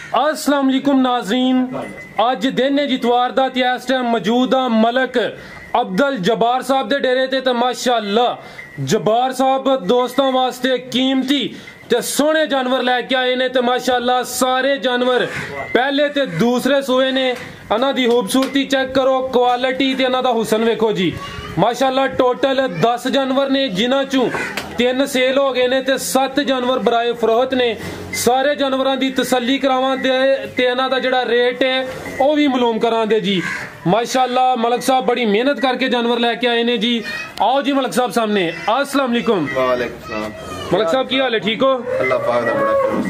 अस्सलाम वालेकुम नाज़रीन, अज दिन है जितवार दा ते इस टाइम मौजूद आ मलक अब्दुल जब्बार साहब दे डेरे ते माशाअल्लाह जब्बार साहब दोस्तों वास्ते कीमती ते सोहने जानवर लैके आए ने ते माशाअल्लाह सारे जानवर पहले ते दूसरे सूए ने। इन्हां दी खूबसूरती चेक करो, क्वालिटी ते इन्हां दा हुसन वेखो जी। माशाअल्लाह टोटल 10 जानवर ने, जिन्हां चों 3 सेल हो गए ने ते 7 जानवर बराए फरोहत ने। सारे जानवरां दी तसल्ली करावां ते इन्हां दा जेहड़ा रेट है वह भी मालूम करां दे जी। माशाअल्लाह मलक साहब बड़ी मेहनत करके जानवर लेके आए ने जी। आओ जी मलक साहब सामने। अस्सलाम वालेकुम। वालेकुम सलाम। मलक साहब की हाल है, ठीक हो? अल्लाह पाक दा बड़ा करम,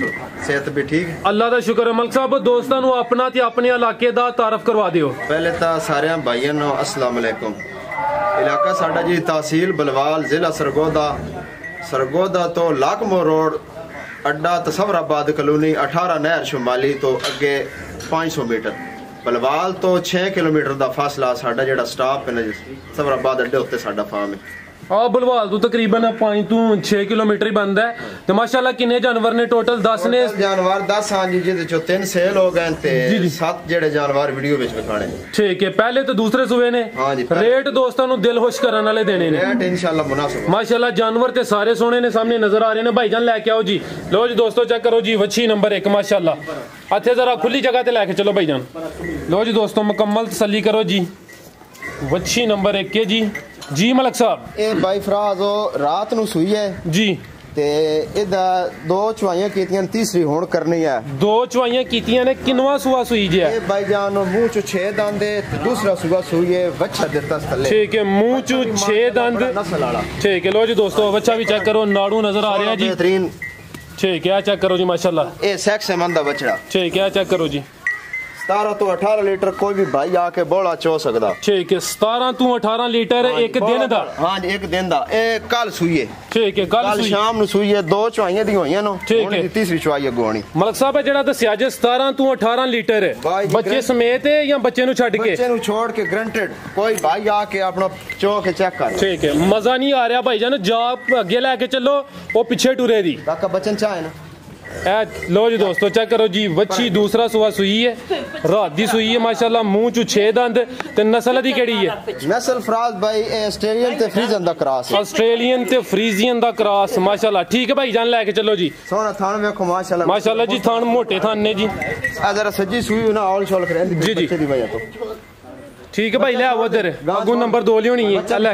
सेहत भी ठीक? अल्लाह दा शुक्र है। मलक साहब दोस्तां नूं अपना ते अपने इलाके दा तारफ करवा दिओ। पहले तो सारे भाइयों नूं अस्सलाम वालेकुम। इलाका साडा जी तहसील बलवाल, जिला सरगोदा तो लाकमो रोड, अड्डा तसवराबाद कॉलोनी, 18 नहर शुमाली तो अगे 500 मीटर। बलवाल तो 6 किलोमीटर का फासला साडा जेड़ा स्टाफ है ना जी, तसवराबाद अड्डे उत्ते साडा फार्म है। हाँ बलवाल तो तकरीबन 5 तो 6 किलोमीटर ही बनता है। तो माशाल्लाह किन्ने जानवर ने टोटल? 10 ने जानवर 10 हाँ जी, जिहदे चों 3 सेल हो गए ते 7 जेड़े जानवर वीडियो विच दिखाने। ठीक है, पहले तो दूसरे सूबे ने। हाँ जी। रेट दोस्तों नु दिल खुश करने वाले देने ने। रेट इंशाल्लाह मुनासिब। माशाल्लाह जानवर ते सारे सोने ने, सामने नजर आ रहे ने। भाईजान लेके आओ जी। लो जी दोस्तों चेक करो जी, वच्छी नंबर 1 माशाल्लाह। अच्छे जरा खुली जगह ते लेके चलो भाईजान। लो जी दोस्तों मुकम्मल तसल्ली करो जी, वच्छी नंबर 1 के जी। जी मलक साहब, ए भाई फराज रात नु सुई है जी ते इदा 2 चवाइयां कीतियां, तीसरी हुण करनी है। 2 चवाइयां कीतियां ने, किनवा सुआ सुई जे? ए भाई जान मुंह चो 6 दंद है ते दूसरा सुआ सुई है, बच्चा देता थल्ले। ठीक है, मुंह चो 6 दंद नस्ल वाला। ठीक है, लो जी दोस्तों बच्चा भी चेक करो, नाड़ू नजर आ रहा है जी। बेहतरीन। ठीक है, चेक करो जी माशाल्लाह। ए सेक्स है मंदा बछड़ा। ठीक है, चेक करो जी। 17 तो 18 लीटर कोई भी भाई आके बोला चो सकदा। ठीक है, 17 तो 18 लीटर एक दिन दा। हां जी, एक दिन दा। ए कल सुई है। ठीक है, कल शाम नु सुई है। 2 चवाइयां दी होईयां नो। ठीक है, तीसरी चवाई अगोणी। मलक साहब जेड़ा दस्या जे 17 तो 18 लीटर है, बच्चे समेत है या बच्चे नु छड़ के? बच्चे नु छोड़ के ग्रंटेड, कोई भाई आके अपना चो के चेक कर। ठीक है, मजा नहीं आ रहा भाईजान, जा आगे लेके चलो, वो पीछे टुरे दी। काका बच्चन चाहे ना। लो जी दोस्तों चेक करो जी, वच्छी दूसरा सुआ सुई है, रात दी सुई है माशाल्लाह। मुंह चो 6 दंद ते नस्ल दी केड़ी है? नस्ल फराज भाई ऑस्ट्रेलियन ते फ्रीजियन दा क्रॉस है। ऑस्ट्रेलियन ते फ्रीजियन दा क्रॉस माशाल्लाह। ठीक है भाई जान लेके चलो जी। सोना थान देखो माशाल्लाह। माशाल्लाह जी, थान मोटे थान ने जी। आ जरा सजी सुई ना ऑल शॉल करे जी जी दी वजह तो। ठीक है भाई, ले आओ इधर, अगू नंबर 2 लियोनी है। चल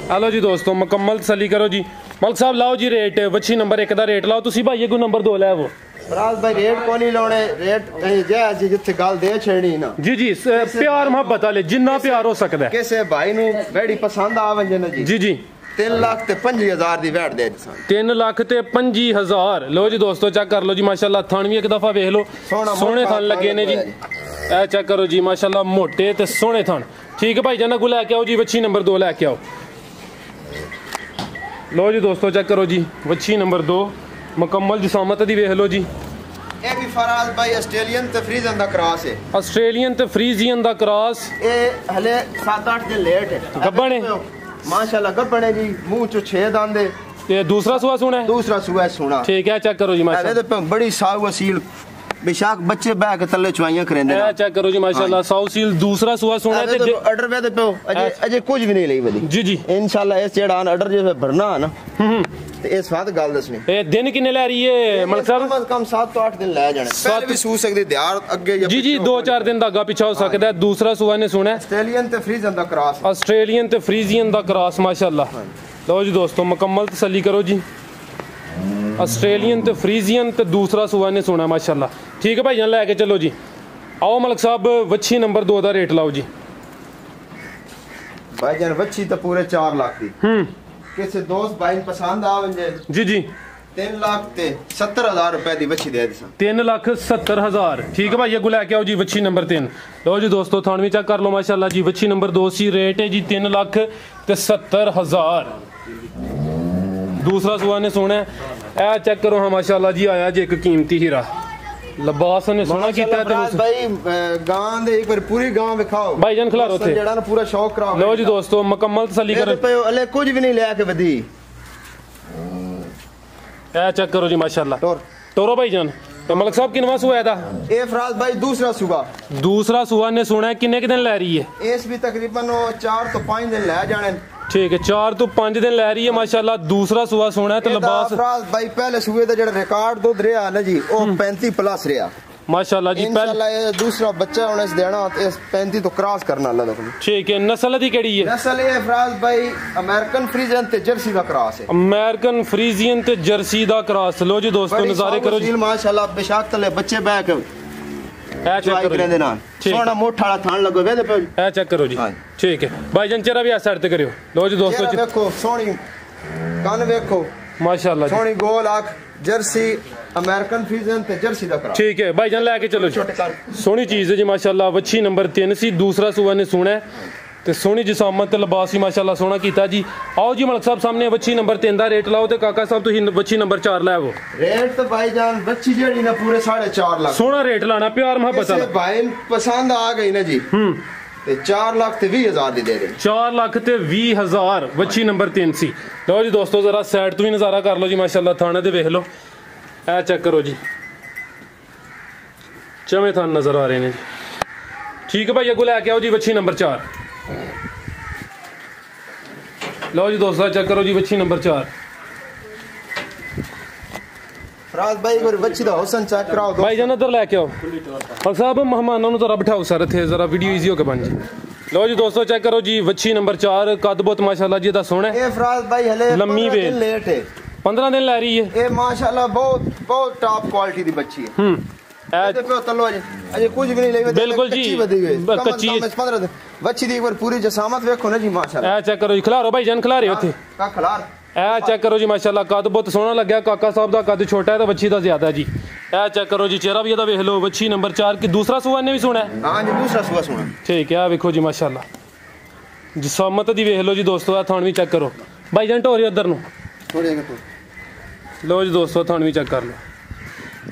हेलो जी दोस्तों मुकम्मल तसल्ली करो जी। मलक साहब लाओ जी रेट, वच्छी नंबर 1 दा रेट लाओ तुसी भाई, अगू नंबर 2 ले वो। फराज भाई रेट को नहीं लाने, रेट कहीं जायज जिथे गल दे छेड़ी ना जी जी। प्यार मोहब्बत वाले जिन्ना प्यार हो सकदा है। किसे भाई नु बेड़ी पसंद आवे ना जी। जी जी। 3 लाख ते 25,000 दी वैट दे दी। 3 लाख ते 25,000। लो जी दोस्तों चेक कर लो जी माशाल्लाह, थान भी एक दफा वेख लो, सोहने थान लगे ने जी। ए चेक करो जी माशाल्लाह, मोटे ते सोहने थान। ठीक है भाई जान अगू लेके आओ जी, वच्छी नंबर 2 लेके आओ। लो जी दोस्तों चेक करो जी, वच्छी नंबर 2 मुकम्मल जिसामत दी वेख लो जी। ए भी फराज भाई ऑस्ट्रेलियन ते फ्रीजियन दा क्रॉस है। ऑस्ट्रेलियन ते फ्रीजियन दा क्रॉस। ए हले 7-8 दिन लेट है। गब्बन है माशाल्लाह, गब्बन है जी। मुंह चो 6 दंद है ते दूसरा सुआ सुना है। दूसरा सुआ सुना। ठीक है, चेक करो जी माशाल्लाह, बड़ी साउ वसील बेशक बच्चे बैग तले चवाइयां करेंदे ना। चेक करो जी माशाल्लाह, साउ सील दूसरा सुआ सुना है ते ऑर्डर वे दे पे अजे कुछ भी नहीं लई वदी। जी जी इंशाल्लाह इस जेड़ा ऑर्डर जे भरना है ना ते इस बात गल दसनी। ए दिन किन्ने ले रही है मलक साहब? कम से कम 7 तो 8 दिन ले जाने। पहले भी सू सकदी दिहाड़ अगे या जी जी 2-4 दिन दा अगा पीछा हो सकदा है। दूसरा सुआ ने सुना है ऑस्ट्रेलियन ते फ्रीजियन दा क्रॉस। ऑस्ट्रेलियन ते फ्रीजियन दा क्रॉस माशाल्लाह। लो जी दोस्तों मुकम्मल तसल्ली करो जी, ऑस्ट्रेलियन ते फ्रीजियन ते दूसरा सुआ ने सुना माशाल्लाह। ठीक है भाई जान लेके चलो जी। आओ मलक साहब वच्छी नंबर 2 दा रेट लाओ जी। भाई जान वच्छी तो पूरे 4 लाख दी। किसी दोस्त भाई पसंद आवे जी जी 3 लाख ते 70,000 रुपए दी वच्छी दे दी। 3,70,000। ठीक है भाई अगू लेके आओ जी, वच्छी नंबर 3। लो जी दोस्तों थान भी चेक कर लो माशाल्लाह जी, वच्छी नंबर 2 सी रेट है जी 3,70,000। दूसरा सुआ ने सोना है। ए चेक करो हाँ माशाल्लाह जी, आया जी एक कीमती हीरा। लिबास ने सोना कीता है भाई गां दे एक बार पूरी गां दिखाओ भाईजान खिलारो थे जेड़ा ना पूरा शौक कराओ। लो जी दोस्तों मुकम्मल तसल्ली करो, अले कुछ भी नहीं लेके वधी। ए चेक करो जी माशाल्लाह। टोरो भाईजान तो मलिक साहब किनवा सुआ था? ये फराज भाई दूसरा सुबह। दूसरा सुआ ने सुना है, किन्ने दिन लै रही है? इस भी तकरीबन 4 तो 5 दिन लै जाने। ठीक है, 4 तो 5 दिन लै रही है माशाल्लाह। दूसरा सुआ सुना है तो लिबास फराज भाई पहले सुए दा जेड़ा रिकॉर्ड दुध रहा ना जी वो 35 प्लस रहा माशाल्लाह जी। इंशाल्लाह ये दूसरा बच्चा होने से देना इस 35 तो क्रॉस करना अल्लाह दा। ठीक है, नस्ल दी केड़ी है? नस्ल ये फराज भाई अमेरिकन फ्रीजियन ते जर्सी दा क्रॉस है। अमेरिकन फ्रीजियन ते जर्सी दा क्रॉस। लो जी दोस्तों नजारे करो जी माशाल्लाह बेशक तले बच्चे बैक ए चेक करो दे ना सोना मोटा वाला थान लगो वे पे ए चेक करो जी। ठीक है भाईजान चेहरा भी इस साइड ते करियो। लो जी दोस्तों देखो सोनी कान देखो माशाल्लाह सोनी गोल आंख जर्सी अमेरिकन फ्रीजियन ते जर्सी दा क्रॉस। ठीक है भाईजान लेके चलो जी। सोनी चीज है जी माशाल्लाह। वच्छी नंबर 3 सी। दूसरा सुआ ने सुना है ते सोनी जिसामत ते लिबास ही माशाल्लाह सोना कीता जी। आओ जी मलिक साहब सामने वच्छी नंबर 3 दा रेट लाओ ते काका साहब तुसी वच्छी नंबर 4 लै आवो। रेट तो भाईजान वच्छी जेड़ी ना पूरे 4.5 लाख सोना रेट लाना प्यार मोहब्बत वाला। भाई पसंद आ गई ना जी ते 4 लाख ते 20 हजार दी दे दे। 4 लाख ते 20 हजार वच्छी नंबर 3 सी। लो जी दोस्तों जरा साइड तो भी नजारा कर लो जी माशाल्लाह। थाने दे वेख लो ए चेक करो जी चमे थान नजर आ रहे हैं जी। ठीक है भाई अगो लैके आओ जी वच्छी नंबर 4। लो जी दोस्तों चेक करो जी वच्छी नंबर 4। फराज भाई कोई वच्छी दा हुसन चेक कराओ भाई जान इधर लेके आओ और साहब मेहमानों नु जरा बिठाओ सर थे जरा वीडियो इजी हो के बन जी। लो जी दोस्तों चेक करो जी वच्छी नंबर 4 कद बहुत माशाल्लाह जी दा सोना है। ए फराज भाई हले लम्मी वे लेट है 15 दिन लै रही है। ए माशाल्लाह बहुत टॉप क्वालिटी दी बच्ची है। ए पे तलो अजे कुछ भी नहीं लई बिल्कुल जी कच्ची 15 दिन बच्ची दी एक बार पूरी जसामत देखो ना जी माशाल्लाह। ए चेक करो जी खिलारो भाई जान खिला रहे होते का खिलार ए चेक करो जी माशाल्लाह कद बहुत सोना लग्या। काका साहब दा कद छोटा है तो बच्ची दा ज्यादा है जी। ए चेक करो जी चेहरा भी एदा वेख लो। वच्छी नंबर 4 की दूसरा सुआ ने भी सुना है। हां जी दूसरा सुआ सुना। ठीक है देखो जी माशाल्लाह जिसामत दी वेख लो जी दोस्तों। थान भी चेक करो भाई जान टोरी उधर नु थोड़े तो। लो जी दोस्तों थान भी चेक कर लो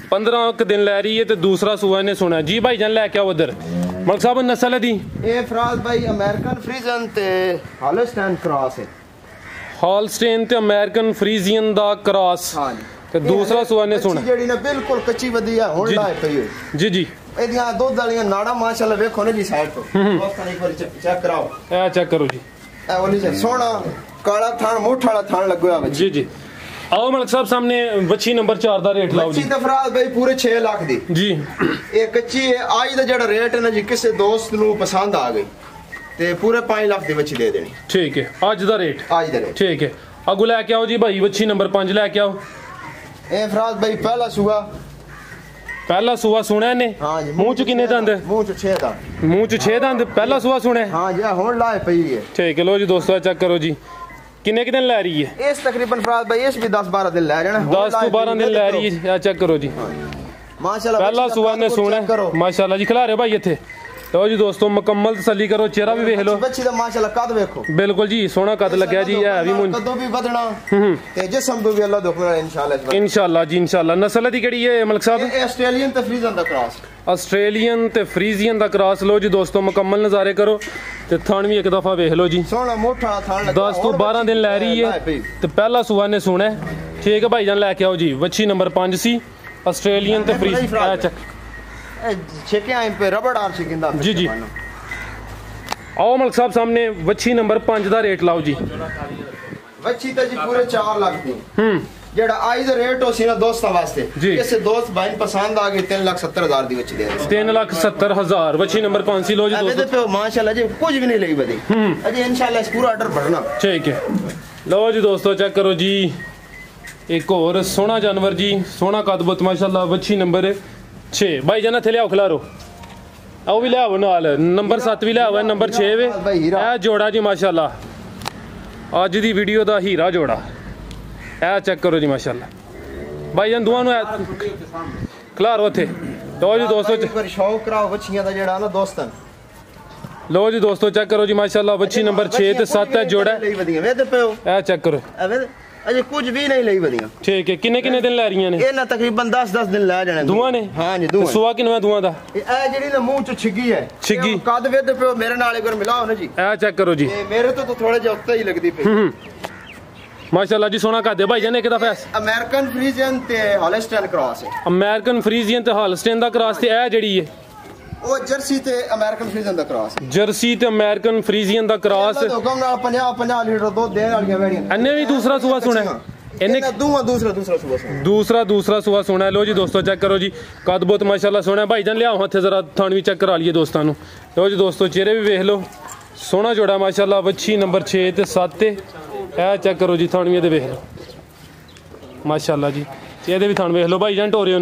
15 दिन लै रही है तो दूसरा सुआ ने सुना जी। भाई जान लेके आओ उधर मलिक साहब नस्ल दी ए फराज भाई अमेरिकन फ्रीजियन ते हॉलस्टाइन क्रॉस है। हॉलस्टाइन ते अमेरिकन फ्रीजियन दा क्रॉस। हां जी ते दूसरा सुआ ने सुना जेडी ना बिल्कुल कच्ची वधिया हुन लाए पई है जी जी। एदियां दूध वालियां नाड़ा माशाल्लाह देखो ना जी साइड तो दोस्तां एक बार चेक कराओ। ए चेक करो जी ए ओली से सोना काला थान मोटा वाला थान लगोया है जी जी। आओ मलिक साहब सामने वच्छी नंबर 4 दा रेट लाओ जी। वच्छी दा फराज भाई पूरे 6 लाख दी जी। ये कच्ची है आज दा जेड़ा रेट है ना जी किसी दोस्त नु पसंद आ गई ते पूरे 5 लाख दी वच्छी दे देनी। ठीक है आज दा रेट ठीक है। अगू लेके आओ जी भाई वच्छी नंबर 5 लेके आओ। ए फराज भाई पहला सुआ सुना ने। हां जी मुंह च किन्ने दंद? मुंह च 6 दंद। मुंह च 6 दंद पहला सुआ सुना। हां जी हुन लाए पई है। ठीक है लो जी दोस्तों चेक करो जी किन्ने दिन लै रही है? इस तकरीबन फराज भाई इस भी 10-12 दिन लै जाना। 10 तो 12 दिन लै रही है। चेक करो जी माशाल्लाह पहला सुआ ने सुना माशाल्लाह जी। खिला रहे भाई इथे लो जी दोस्तों मुकम्मल तसल्ली करो चेहरा भी देख लो। बच्ची दा माशाल्लाह कद देखो बिल्कुल जी सोना कद लग्या जी है भी मुंह कदों भी बदना ते जिस्म तो भी अल्लाह दुखना इंशाल्लाह जी इंशाल्लाह। नस्ल दी केड़ी है मलिक साहब? ऑस्ट्रेलियन ते फ्रीजियन दा क्रॉस। ऑस्ट्रेलियन ते फ्रीजियन दा क्रॉस। लो जी दोस्तों मुकम्मल नजारे करो ते थान भी एक दफा देख लो जी सोना मोटा थान लगा 10 तो 12 दिन लै रही है ते पहला सुआ ने सुना है। ठीक है भाईजान लेके आओ जी वच्छी नंबर 5 सी ऑस्ट्रेलियन ते फ्रीजियन छेके आए पे रबड़ आर शिकिंदा जी जी। आओ मलिक साहब सामने वच्छी नंबर 5 दा रेट लाओ जी। वच्छी ते जी पूरे 4 लाख दी जेड़ा आज दा रेट हो सी ना दोस्तां वास्ते किसी दोस्त भाई पसंद आ गई 3,70,000 दी वच्छी दे 3,70,000 वच्छी नंबर 5 सी। लो जी दोस्तों पे माशाल्लाह जी कुछ भी नहीं लई बदी अजी इंशाल्लाह इस पूरा ऑर्डर भरना। ठीक है लो जी दोस्तों चेक करो जी एक और सोना जानवर जी सोना कदबत माशाल्लाह वच्छी नंबर 6। भाई जाना थे लियाओ खिलारो आओ भी लियाओ नाल नंबर 7 भी लियाओ नंबर 6 वे ए जोड़ा जी माशाल्लाह आज दी वीडियो दा हीरा जोड़ा ए चेक करो जी माशाल्लाह। भाई जान दुआ नु खिलारो थे। लो जी दोस्तों शौक कराओ वच्छियां दा जेड़ा ना दोस्तन। लो जी दोस्तों चेक करो जी माशाल्लाह वच्छी नंबर 6 ते 7 है जोड़ा ए चेक करो अजे कुछ भी नहीं लई बदियां। ठीक है किन्ने किन्ने दिन लै रही ने? ए ना तकरीबन 10-10 दिन लै जाने दुआ ने। हां जी दुआ सुआ किनवा दुआ दा? ए जेडी ना मुंह च छिगी है छिगी कद वेद पे मेरे नाल एक बार मिलाओ ना जी। ए चेक करो जी मेरे तो थोड़े जे उत्ते ही लगदी पे माशाल्लाह जी सोना कर दे भाईजान एक दफा अमेरिकन फ्रीजियन ते हॉलस्टाइन क्रॉस है अमेरिकन फ्रीजियन ते हॉलस्टाइन दा क्रॉस ते ए जेड़ी है वो जर्सी ते अमेरिकन फ्रीजियन दा क्रॉस जर्सी ते अमेरिकन फ्रीजियन दा क्रॉस हुकम नाल 50 लीटर दूध देने वाली वेड़ियां अन्ने भी दूसरा सुबह सुना इन्हें दूसरा सुबह सुना है लो जी दोस्तों चेक करो जी कद बहुत माशाल्लाह सोना है भाईजान लिया हथे जरा थान भी चेक करा लिए दोस्तों लो जी दोस्तों चेहरे भी वेख लो सोना जोड़ा माशाल्लाह वच्छी नंबर 6 ते 7 ते ए चेक करो जी थान भी वेख लो माशाल्लाह जी ये भी थान वेख लो भाईजान टोरे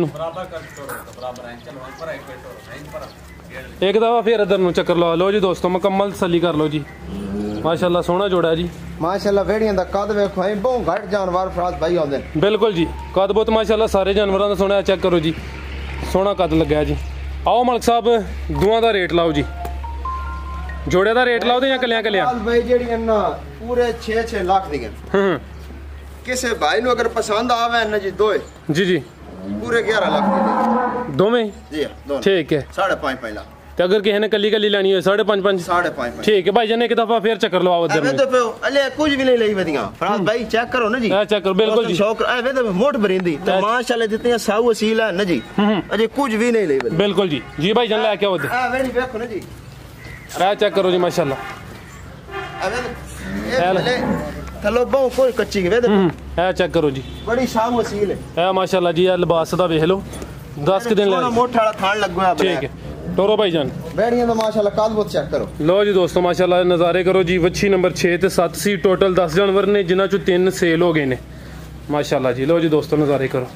एक दफा फिर इधर नु चक्कर ला लो जी दोस्तों मुकम्मल तसल्ली कर लो जी माशाल्लाह सोना जोड़ा जी माशाल्लाह वेड़ियां दा कद वेखो है बहुत घट जानवर फराज भाई आंदे बिल्कुल जी कद बहुत माशाल्लाह सारे जानवरों दा सोना चेक करो जी सोना कद लग्या जी आओ मलिक साहब दुआं दा रेट लाओ जी जोड़े दा रेट लाओ ते या कलियां कलियां भाई जेड़ियां ना पूरे 6 लाख दी किसे भाई नु अगर पसंद आवे ना जी दोए जी पूरे 11 लाख दी दोवें जी दोनों ठीक है 5.5 लाख ते अगर किसी ने कली लेनी हो 5.5 ठीक है भाईजान एक दफा फिर चक्कर लवाओ इधर में तो पे अले कुछ भी नहीं लई वदियां फराज भाई चेक करो ना जी चेक करो बिल्कुल जी शौक एवे तो मोट भरिंदी तो माशाल्लाह जितनी साऊ असील है ना जी अजे कुछ भी नहीं लई बिल्कुल जी भाईजान लेके आओ हां वेनी देखो ना जी चेक करो जी माशाल्लाह एवे थलो बहुत कोई कच्ची वे ए चेक करो जी बड़ी साऊ असील है ए माशाल्लाह जी लिबास दा देख लो 10 के दिन ले मोटा वाला थान लगो है ठीक है टोरो भाईजान बैठिए तो माशाल्लाह काल बहुत चेक करो लो जी दोस्तों माशाल्लाह नज़ारे करो जी वच्छी नंबर 6 ते 7 सी टोटल 10 जानवर ने जिन्हां चों 3 सेल हो गए ने माशाल्लाह जी लो जी दोस्तों नज़ारे करो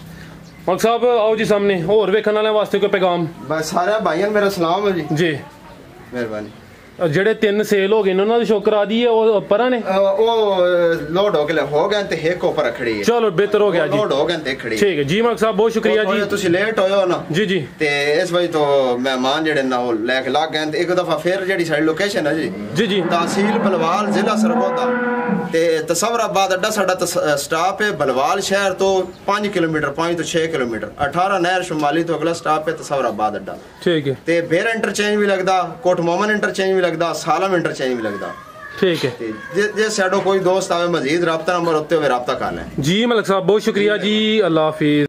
मलिक साहब आओ जी सामने होर वेखण वाले वास्ते कोई पैगाम बस सारे भाइयों मेरा सलाम है जी मेहरबानी जेड़े 3 सेल हो गए ने उन्हां दी शो करा दी है ओ परा ने ओ लोड हो गए ते एक ऊपर खड़ी है चलो बेहतर हो गया जी लोड हो गए ते खड़ी ठीक है जी मलिक साहब बहुत शुक्रिया जी तुसी लेट होयो ना जी ते इस वजह तो मेहमान जेड़े ना ओ लेके लग गए ते एक दफा फिर जेड़ी साडी लोकेशन है जी तहसील बलवाल जिला सरगोदा ते तसवराबाद अड्डा साडा स्टॉप है बलवाल शहर तो 5 किलोमीटर 5 तो 6 किलोमीटर 18 नहर शुमाली तो अगला स्टॉप है तसवराबाद अड्डा ठीक है ते बेर इंटरचेंज भी लगदा कोट मोमन इंटरचेंज भी लगदा सालम इंटरचेंज भी लगदा ठीक है जे साडो कोई दोस्त आवे मजीद राब्ता नंबर उत्ते हुए राब्ता कर लें जी मलिक साहब बहुत शुक्रिया जी अल्लाह हाफिज।